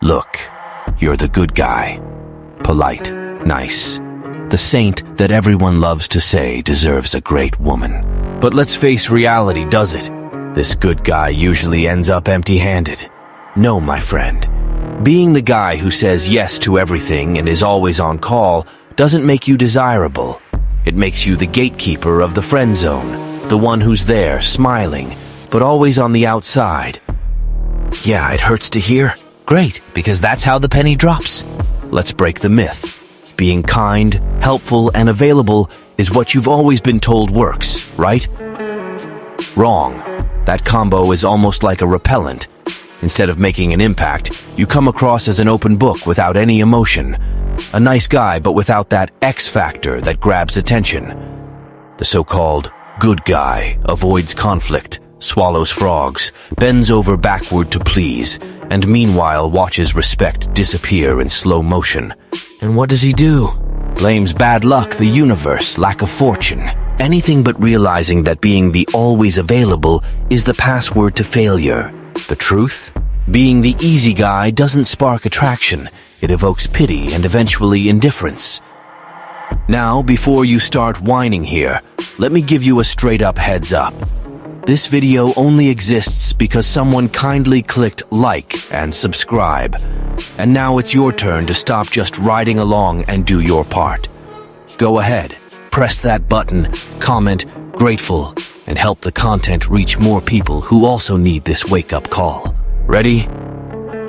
Look, you're the good guy. Polite, nice. The saint that everyone loves to say deserves a great woman. But let's face reality, does it? This good guy usually ends up empty-handed. No, my friend. Being the guy who says yes to everything and is always on call doesn't make you desirable. It makes you the gatekeeper of the friend zone, the one who's there, smiling, but always on the outside. Yeah, it hurts to hear. Great, because that's how the penny drops. Let's break the myth. Being kind, helpful, and available is what you've always been told works, right? Wrong. That combo is almost like a repellent. Instead of making an impact, you come across as an open book without any emotion. A nice guy, but without that X factor that grabs attention. The so-called good guy avoids conflict, swallows frogs, bends over backward to please, and meanwhile watches respect disappear in slow motion. And what does he do? Blames bad luck, the universe, lack of fortune. Anything but realizing that being the always available is the password to failure. The truth? Being the easy guy doesn't spark attraction. It evokes pity and eventually indifference. Now, before you start whining here, let me give you a straight-up heads up. This video only exists because someone kindly clicked like and subscribe. And now it's your turn to stop just riding along and do your part. Go ahead, press that button, comment, grateful, and help the content reach more people who also need this wake-up call. Ready?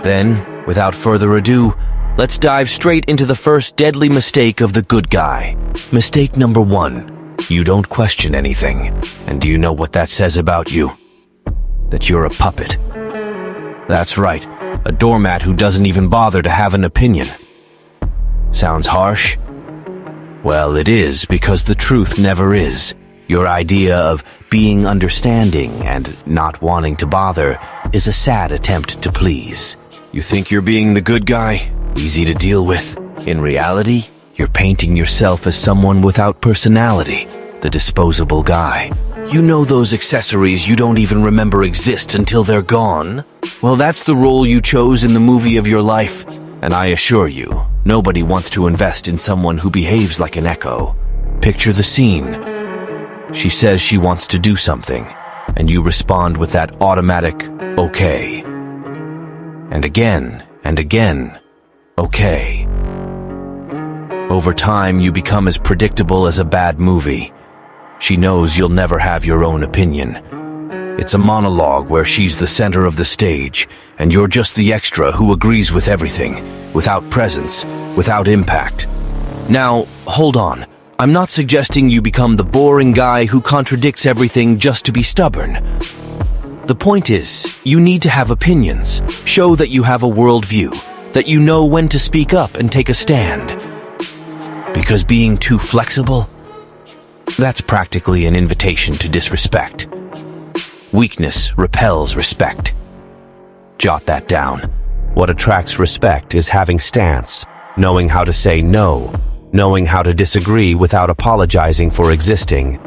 Then, without further ado, let's dive straight into the first deadly mistake of the good guy. Mistake number 1. You don't question anything. And do you know what that says about you? That you're a puppet. That's right, a doormat who doesn't even bother to have an opinion. Sounds harsh? Well, it is, because the truth never is. Your idea of being understanding and not wanting to bother is a sad attempt to please. You think you're being the good guy? Easy to deal with. In reality, you're painting yourself as someone without personality, the disposable guy. You know those accessories you don't even remember exist until they're gone? Well, that's the role you chose in the movie of your life. And I assure you, nobody wants to invest in someone who behaves like an echo. Picture the scene. She says she wants to do something, and you respond with that automatic, okay. And again, okay. Over time, you become as predictable as a bad movie. She knows you'll never have your own opinion. It's a monologue where she's the center of the stage, and you're just the extra who agrees with everything, without presence, without impact. Now, hold on. I'm not suggesting you become the boring guy who contradicts everything just to be stubborn. The point is, you need to have opinions, show that you have a worldview, that you know when to speak up and take a stand. Because being too flexible? That's practically an invitation to disrespect. Weakness repels respect. Jot that down. What attracts respect is having stance, knowing how to say no, knowing how to disagree without apologizing for existing.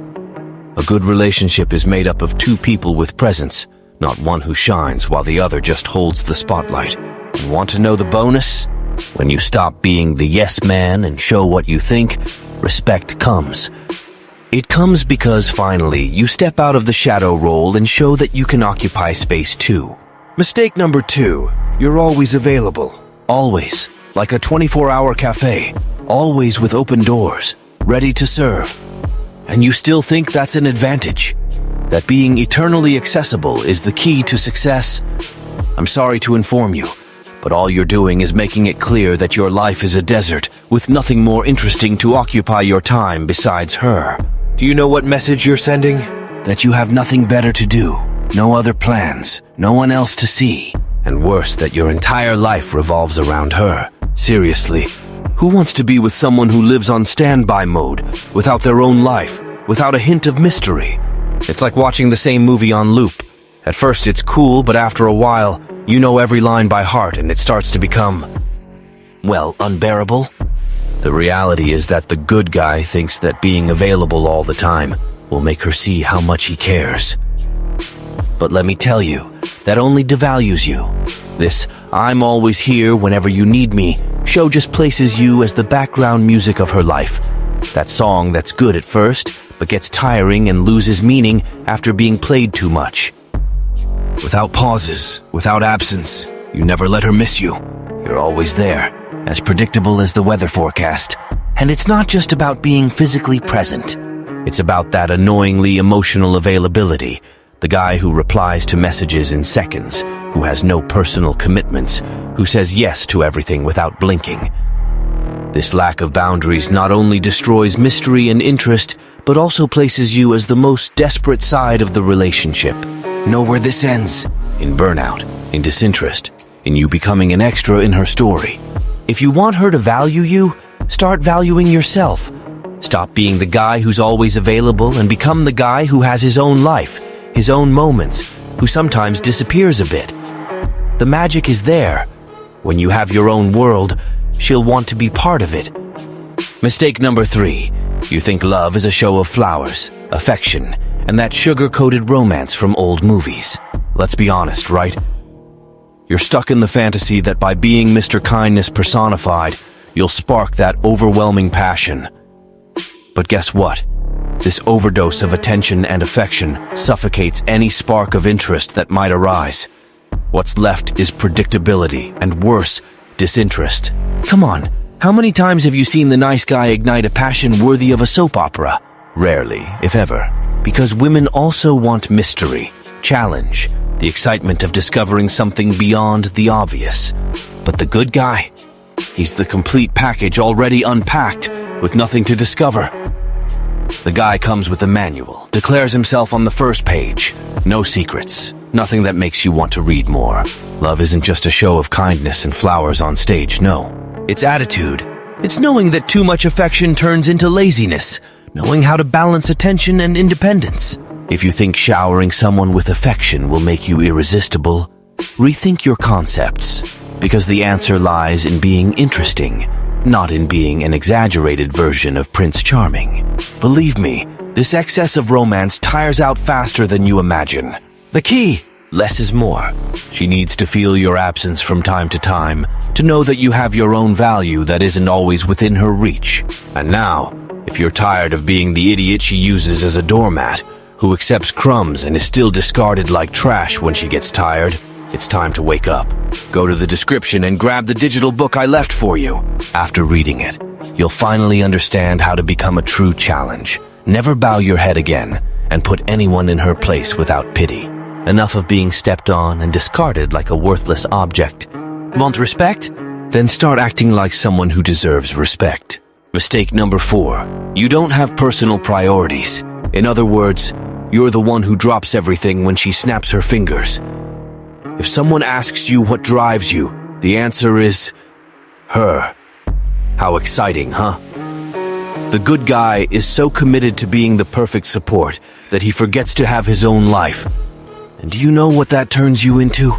A good relationship is made up of two people with presence, not one who shines while the other just holds the spotlight. And want to know the bonus? When you stop being the yes man and show what you think, respect comes. It comes because finally you step out of the shadow role and show that you can occupy space too. Mistake number 2. You're always available. Always. Like a 24-hour cafe. Always with open doors. Ready to serve. And you still think that's an advantage? That being eternally accessible is the key to success? I'm sorry to inform you, but all you're doing is making it clear that your life is a desert with nothing more interesting to occupy your time besides her. Do you know what message you're sending? That you have nothing better to do, no other plans, no one else to see, and worse, that your entire life revolves around her. Seriously, who wants to be with someone who lives on standby mode, without their own life, without a hint of mystery? It's like watching the same movie on loop. At first it's cool, but after a while, you know every line by heart and it starts to become, well, unbearable. The reality is that the good guy thinks that being available all the time will make her see how much he cares. But let me tell you, that only devalues you. This I'm always here whenever you need me show just places you as the background music of her life. That song that's good at first, but gets tiring and loses meaning after being played too much. Without pauses, without absence, you never let her miss you. You're always there, as predictable as the weather forecast. And it's not just about being physically present. It's about that annoyingly emotional availability. The guy who replies to messages in seconds, who has no personal commitments, who says yes to everything without blinking. This lack of boundaries not only destroys mystery and interest, but also places you as the most desperate side of the relationship. Know where this ends? In burnout, in disinterest, in you becoming an extra in her story. If you want her to value you, start valuing yourself. Stop being the guy who's always available and become the guy who has his own life, his own moments, who sometimes disappears a bit. The magic is there. When you have your own world, she'll want to be part of it. Mistake number 3. You think love is a show of flowers, affection, and that sugar-coated romance from old movies. Let's be honest, right? You're stuck in the fantasy that by being Mr. Kindness personified, you'll spark that overwhelming passion. But guess what? This overdose of attention and affection suffocates any spark of interest that might arise. What's left is predictability, and worse, disinterest. Come on, how many times have you seen the nice guy ignite a passion worthy of a soap opera? Rarely, if ever. Because women also want mystery, challenge, the excitement of discovering something beyond the obvious. But the good guy? He's the complete package already unpacked, with nothing to discover. The guy comes with a manual, declares himself on the first page. No secrets, nothing that makes you want to read more. Love isn't just a show of kindness and flowers on stage, no. It's attitude. It's knowing that too much affection turns into laziness, knowing how to balance attention and independence. If you think showering someone with affection will make you irresistible, rethink your concepts, because the answer lies in being interesting, not in being an exaggerated version of Prince Charming. Believe me, this excess of romance tires out faster than you imagine. The key: less is more. She needs to feel your absence from time to time, to know that you have your own value that isn't always within her reach. And now, if you're tired of being the idiot she uses as a doormat, who accepts crumbs and is still discarded like trash when she gets tired, it's time to wake up. Go to the description and grab the digital book I left for you. After reading it, you'll finally understand how to become a true challenge. Never bow your head again, and put anyone in her place without pity. Enough of being stepped on and discarded like a worthless object. Want respect? Then start acting like someone who deserves respect. Mistake number 4. You don't have personal priorities. In other words, you're the one who drops everything when she snaps her fingers. If someone asks you what drives you, the answer is her. How exciting, huh? The good guy is so committed to being the perfect support that he forgets to have his own life. And do you know what that turns you into?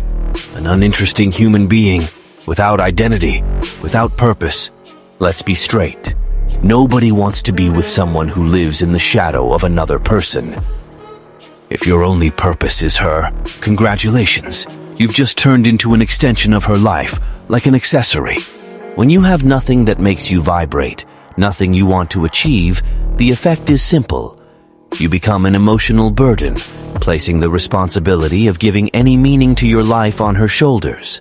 An uninteresting human being, without identity, without purpose. Let's be straight. Nobody wants to be with someone who lives in the shadow of another person. If your only purpose is her, congratulations. You've just turned into an extension of her life, like an accessory. When you have nothing that makes you vibrate, nothing you want to achieve, the effect is simple. You become an emotional burden, placing the responsibility of giving any meaning to your life on her shoulders.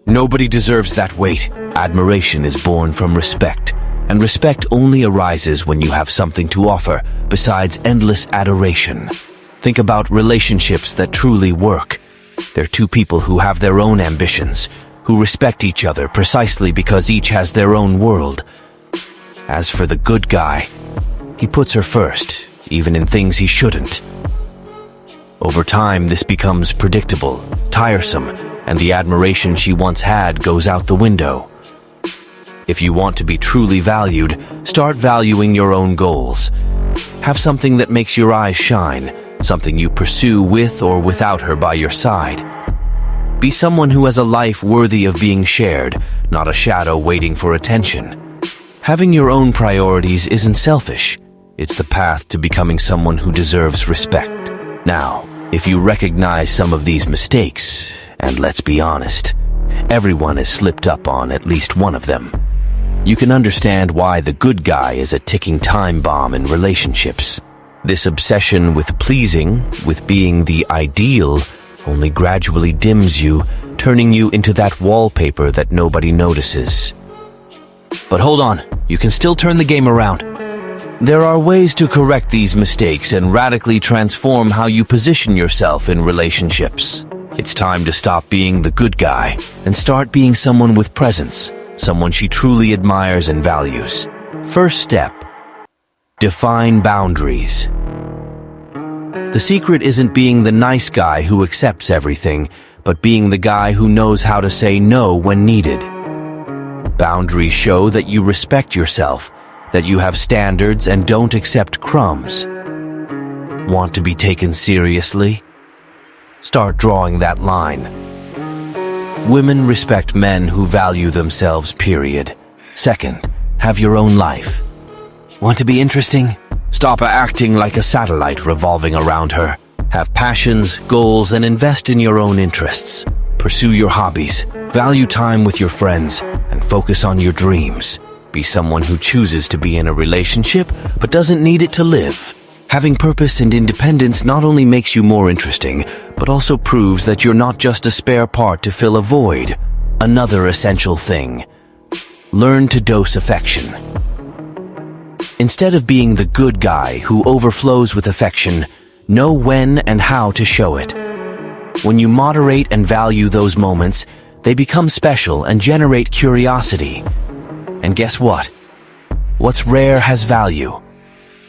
Nobody deserves that weight. Admiration is born from respect, and respect only arises when you have something to offer besides endless adoration. Think about relationships that truly work. They're two people who have their own ambitions, who respect each other precisely because each has their own world. As for the good guy, he puts her first, even in things he shouldn't. Over time, this becomes predictable, tiresome, and the admiration she once had goes out the window. If you want to be truly valued, start valuing your own goals. Have something that makes your eyes shine, something you pursue with or without her by your side. Be someone who has a life worthy of being shared, not a shadow waiting for attention. Having your own priorities isn't selfish. It's the path to becoming someone who deserves respect. Now, if you recognize some of these mistakes, and let's be honest, everyone has slipped up on at least one of them. You can understand why the good guy is a ticking time bomb in relationships. This obsession with pleasing, with being the ideal, only gradually dims you, turning you into that wallpaper that nobody notices. But hold on, you can still turn the game around. There are ways to correct these mistakes and radically transform how you position yourself in relationships. It's time to stop being the good guy and start being someone with presence, someone she truly admires and values. First step: define boundaries. The secret isn't being the nice guy who accepts everything, but being the guy who knows how to say no when needed. Boundaries show that you respect yourself, that you have standards and don't accept crumbs. Want to be taken seriously? Start drawing that line. Women respect men who value themselves, period. Second, have your own life. Want to be interesting? Stop acting like a satellite revolving around her. Have passions, goals, and invest in your own interests. Pursue your hobbies, value time with your friends, and focus on your dreams. Be someone who chooses to be in a relationship, but doesn't need it to live. Having purpose and independence not only makes you more interesting, but also proves that you're not just a spare part to fill a void. Another essential thing: learn to dose affection. Instead of being the good guy who overflows with affection, know when and how to show it. When you moderate and value those moments, they become special and generate curiosity. And guess what? What's rare has value.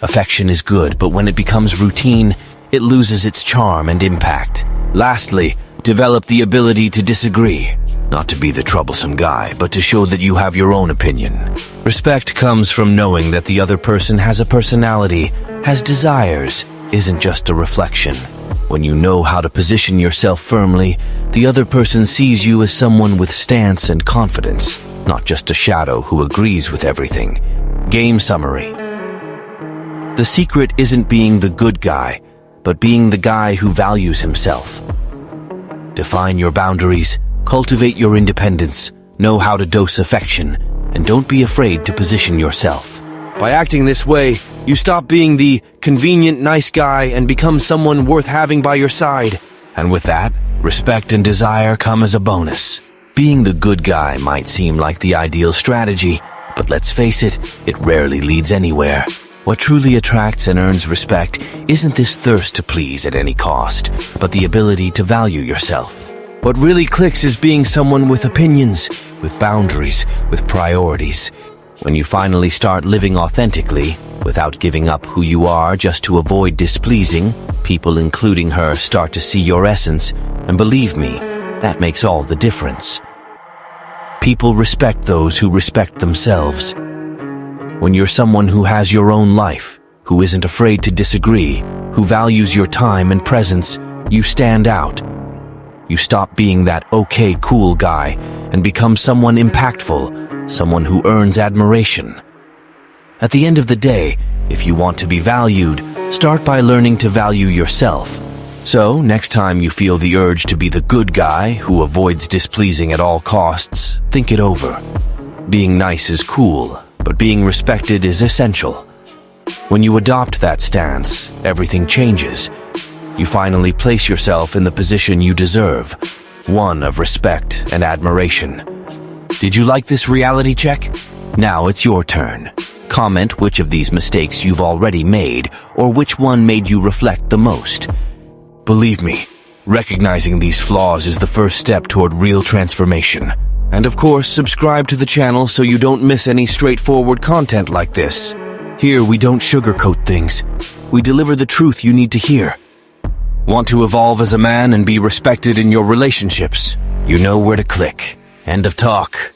Affection is good, but when it becomes routine, it loses its charm and impact. Lastly, develop the ability to disagree. Not to be the troublesome guy, but to show that you have your own opinion. Respect comes from knowing that the other person has a personality, has desires, isn't just a reflection. When you know how to position yourself firmly, the other person sees you as someone with stance and confidence, not just a shadow who agrees with everything. Game summary. The secret isn't being the good guy, but being the guy who values himself. Define your boundaries, cultivate your independence, know how to dose affection, and don't be afraid to position yourself. By acting this way, you stop being the convenient nice guy and become someone worth having by your side. And with that, respect and desire come as a bonus. Being the good guy might seem like the ideal strategy, but let's face it, it rarely leads anywhere. What truly attracts and earns respect isn't this thirst to please at any cost, but the ability to value yourself. What really clicks is being someone with opinions, with boundaries, with priorities. When you finally start living authentically, without giving up who you are just to avoid displeasing, people, including her, start to see your essence, and believe me, that makes all the difference. People respect those who respect themselves. When you're someone who has your own life, who isn't afraid to disagree, who values your time and presence, you stand out. You stop being that okay, cool guy and become someone impactful, someone who earns admiration. At the end of the day, if you want to be valued, start by learning to value yourself. So, next time you feel the urge to be the good guy who avoids displeasing at all costs, think it over. Being nice is cool, but being respected is essential. When you adopt that stance, everything changes. You finally place yourself in the position you deserve, one of respect and admiration. Did you like this reality check? Now it's your turn. Comment which of these mistakes you've already made, or which one made you reflect the most. Believe me, recognizing these flaws is the first step toward real transformation. And of course, subscribe to the channel so you don't miss any straightforward content like this. Here, we don't sugarcoat things. We deliver the truth you need to hear. Want to evolve as a man and be respected in your relationships? You know where to click. End of talk.